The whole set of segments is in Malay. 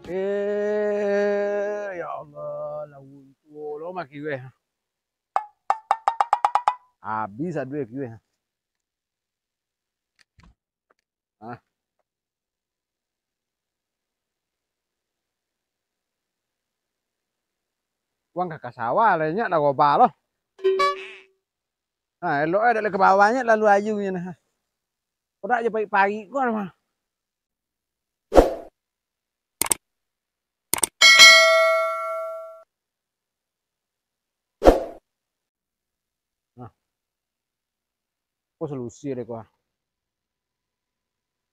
Ya Allah, lagu itu lo mah kiwe. Habis aduh kiwe. Ah. Uang kakak sawah lainnya lah goba lo. Nah, lo ada ke bawahnya lalu ajunya nah. Udah aja pagi-pagi gua mah. Nah, kok solusi deh gua.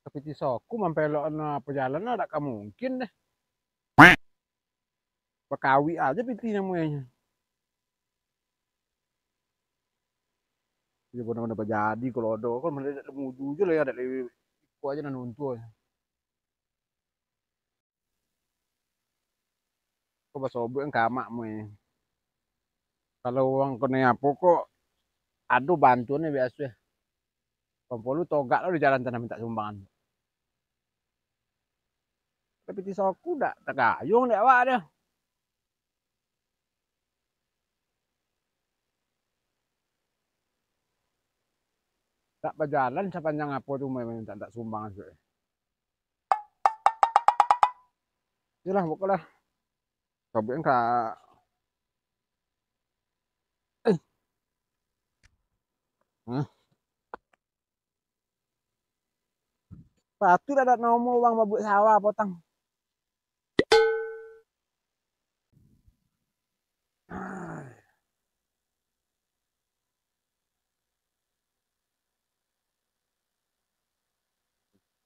Tapi tisoku mampelok na perjalanan ada kamu mungkin deh. Bakawi aja piti namanya. Ya benar-benar jadi kalau ada kan mana mudu aja lah ya ada lebih ku aja nuntu. Kok basobo yang kamak mu. Kalau uang kene apa kok aduh bantuannya biasa. Kompol lu togak lo di jalan tanah minta sumbangan. Tapi tisoku dak tagayung deh awak dia. Tak berjalan sepanjang apa tuh memang tak sumbangan sih. Itulah pokoknya. Coba enggak. Hah? Patu ada nomor uang mabuk sawah potong.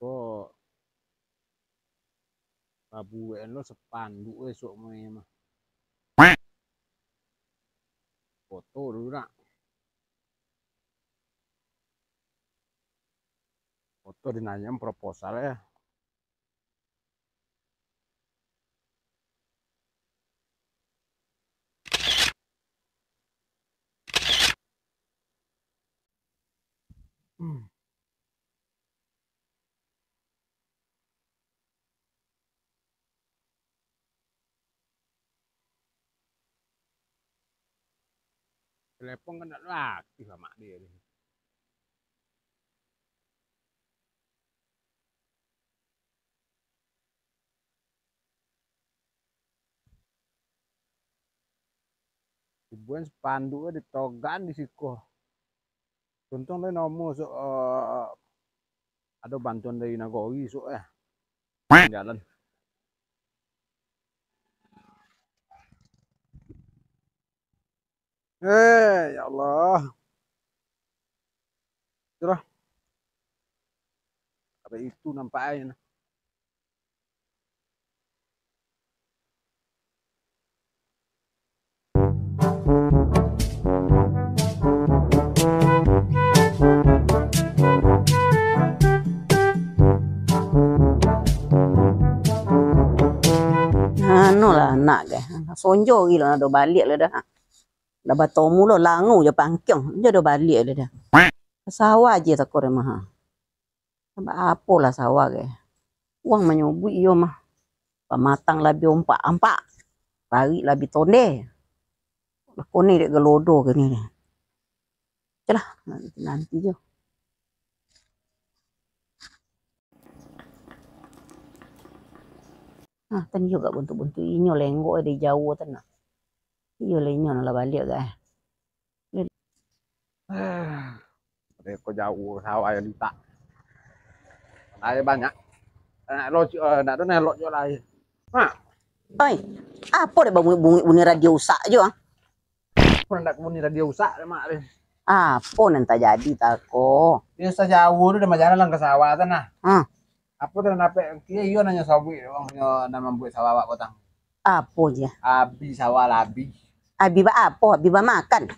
Kok babu lo sepandu esok mah. Foto dulu nak. Foto dinanya proposal ya. Telepon kan tidak aktif sama dia. Ribuan spanduk di togan di siku. Contoh lah nomor so ada bantuan dari Nagoi so jalan. Ya Allah. Itulah. Apa itu nampaknya. Anu lah anak ke. Sonjo gila dah balik lah dah. Dah batomu lo langu je pangkyong. Dia dah balik lah dah. Sawah je tak kore mah. Apa lah sawah ke. Uang menyubuh iyo mah. Pamatang lebih ompak-ampak. Bari lebih tonde. Kone dek gelodo ke ni. Celah nanti je. Ah, tan juga buntu-buntu inyo lenggo di jauh tan. Iyo lenyo lah balik ke. Kok jauh sawah yang dita. Air banyak. Lo nak tu nelok je lah. Mak. Oi, apa dek bunyi radio usak je ah? Pun nak bunyi radio usak mak ni. Apa nanti jadi tako? Dia sejauh tu dah jalan lang ke sawah tanah. Apa tu nak kia iyo nanya sawi orang punya nama buat sawah awak potang. Apa je? Abi sawah labi. Abi ba apa? Abi ba makan?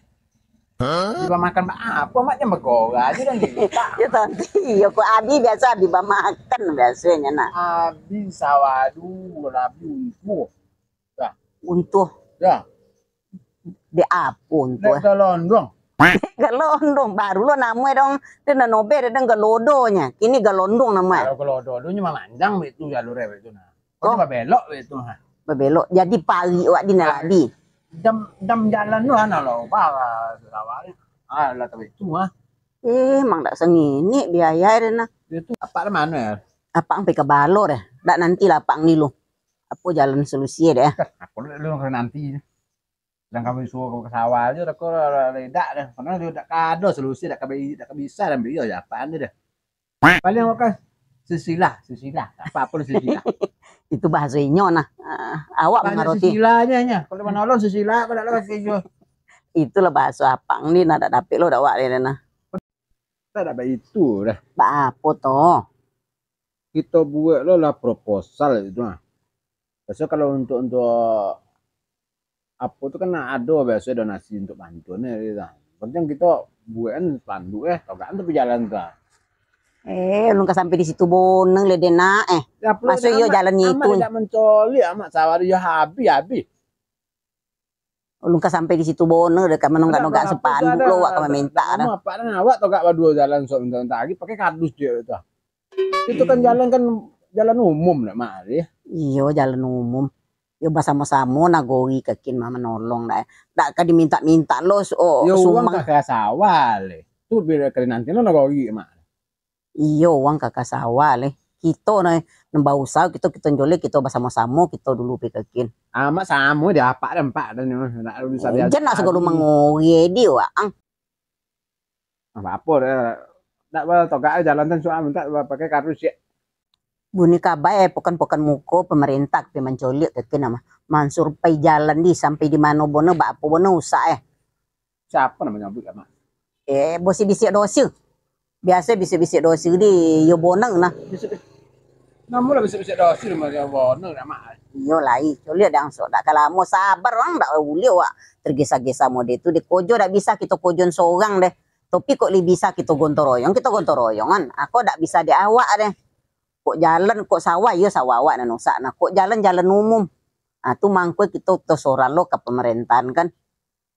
Abi ba makan apa maknya megora aja dan gitu. Ya tanti, yo ko abi biasa abi ba makan biasanya nak. Abi sawah dulu labi untuk. Dah. Untuk? Dah. De apa untuk? Galondong. Galondong baru lo namanya dong. Dia nobe dia galondonya. Kini galondong namanya. Kalau galondong dulu cuma manjang itu jalur itu nah. Kok belok itu ha. Berbelok. Jadi pari awak di naladi. Dam jalan tu ana lo. Bah Sarawak ni. Ah lah tapi itu ha. Mang tak sengini biaya dia nah. Itu apa mana ya? Apa sampai ke Balo deh. Tak nanti lah apa ni lu. Apa jalan solusi deh. Aku lu nanti. Dan kami suruh ke sawah aja dah kau ledak dah. Karena dia tak ada solusi tak bisa dan beliau ya apaan dia dah. Paling makan sesilah. Apa sesilah. Itu bahasanya nah. Awak mengerti. Sesilanya nya. Kalau menolong sesilah pada lah kejo. Itulah bahasa apa ni nak dapet lo dak awak dia nah. Tak ada itu dah. Apa toh? Kita buat lo lah proposal itu nah. Biasa kalau untuk apa itu kan ada biasa donasi untuk bantuan gitu. Penting kita buat pandu tau kan tapi jalan tu. Lu sampai di situ boneng le dena masuk yo jalan itu. Amat tidak mencoli amat sawah dia habis. Lu sampai di situ boneng dekat menonggak sepanduk lo awak kami minta dah. Apa dah awak tau gak dua jalan sok minta lagi pakai kardus dia itu. Itu kan jalan umum nak mak dia. Iya jalan umum. Yo bersama-sama nagori kekin mama nolong dah. Tak kan diminta-minta lo yo uang kakak sawah le. Tu bila kali nanti lo nagori mak. Iyo uang kakak sawah le. Kita nambah usaha kita jolek kita bersama-sama kita dulu pikekin. Amat sama dia apa dan pak dan nak bisa dia. Jangan segala mengori dia ang. Apa dah. Tak apa togak jalan tan soal minta pakai kardus ya. Bunyi kabar pokan muko pemerintah pe mencolik kekin nama Mansur pai jalan di sampai di mana bono ba apa bono usah Siapa namanya bu mak? Bisik dosi. Biasa bisik dosi di yo boneng nah. Namun lah bisik dosi rumah dia boneng mak. Yo lai, colik dah sok dak kalamo sabar orang dak uli wak tergesa-gesa mode itu di kojo dak bisa kita kojon seorang deh. Tapi kok li bisa kita gontoroyong royongan. Aku dak bisa di awak deh. Kok jalan kok sawah yo sawah awak nusa nah kok jalan umum. Ah tu mangko kita tosoran lo ke pemerintahan kan.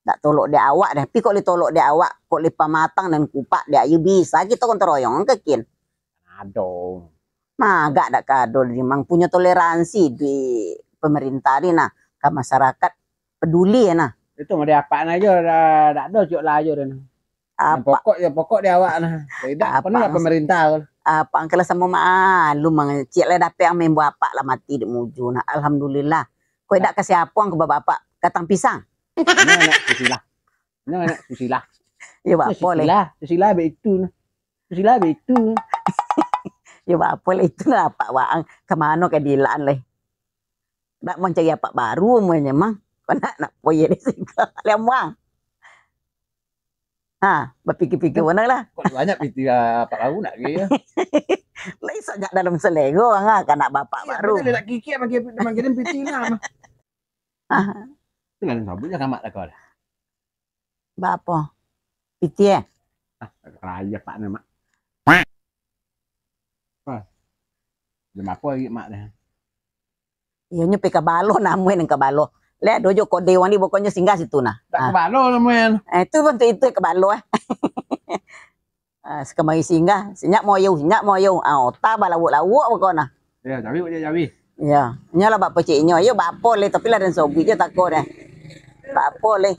Tak tolok dia awak deh. Tapi kok li tolok dia awak, kok li pamatang dan kupak dia ayo bisa kita gontoroyong kekin. Aduh. Nah, agak dak kado memang punya toleransi di pemerintah ini nah ke masyarakat peduli ya nah. Itu mau diapaan aja dak ada cuk layo dan. Apa Pokok dia awak nah. Tidak pernah pemerintah. Apa angkala sama malu mangcik le dapet ang membo apa lah mati di muju nah alhamdulillah. Kau dak kasih apa ang ke bapak katang pisang. Ini anak susila. Ya bapak le. Susila begitu nah. Susila begitu. Ya bapak le itu lah apa waang kemana ke dilaan le. Dak mencari apa baru memang. Kau nak poye di sini lemang. Berpikir-pikir mana lah. Kok banyak pikir Pak Lau nak ke? Lah isaknya dalam selego kan nak bapak baru. Dia nak kiki manggilin piti lah. Itu lah sabutnya kamak lah kau. Bapak. Piti Raya Pak nama. Jam apa lagi mak dah? Iya nya pe kabalo namuin yang kabalo. Le dojo kode wani pokoknya singgah situ nah. Tak kabalo namuin. Itu bentuk itu kabalo sekamari singgah, sinyak moyo. Ota balawuk-lawuk pokoknya. Ya, jawi. Ya, nyala bapak ciknya. Yo bapak le tapi lah dan sobi je takut deh. Bapak le.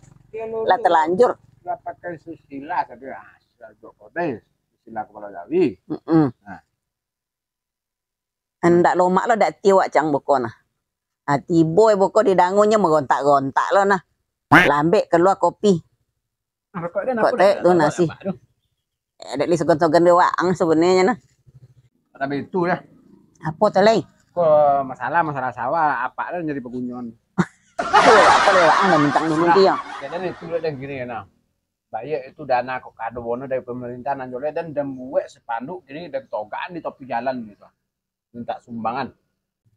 Lah terlanjur. Lah pakai susila tapi kode. Susila kepala jawi. Nah. Ndak lomak lo dak tiwak cang pokoknya. Tiboy boko di dangunnya megontak-gontak lo nah. Lambek keluar kopi. Kok teh tu nasi. Ada li segon-segon doang sebenarnya nah. Tapi itu ya. Apa tuh le? Kok masalah sawah apa ada nyari pegunyon. Apa le waang dah minta dulu dia. Jadi itu dan gini nah. Baik itu dana kok kado bono dari pemerintah nanjole dan buat sepanduk gini dan togaan di topi jalan gitu. Minta sumbangan.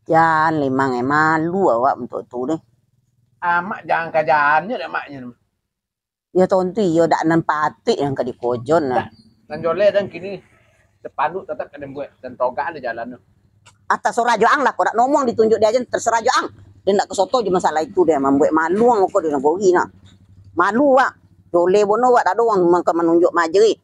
Jangan limang malu awak untuk tu deh. Mak jangan kajaannya deh maknya. Ya tontu yo dak nan patik yang ke di kojon nah. Nanjole dan kini sepanduk tetap kena buat dan togaan di jalan. Atas sorajo ang lah kok dak ngomong ditunjuk dia aja terserah jo ang. Dia ndak kesoto je masalah itu dia membuat malu ang kok dia bogi nah. Malu wak. Jole bono wak dak doang menunjuk majeri.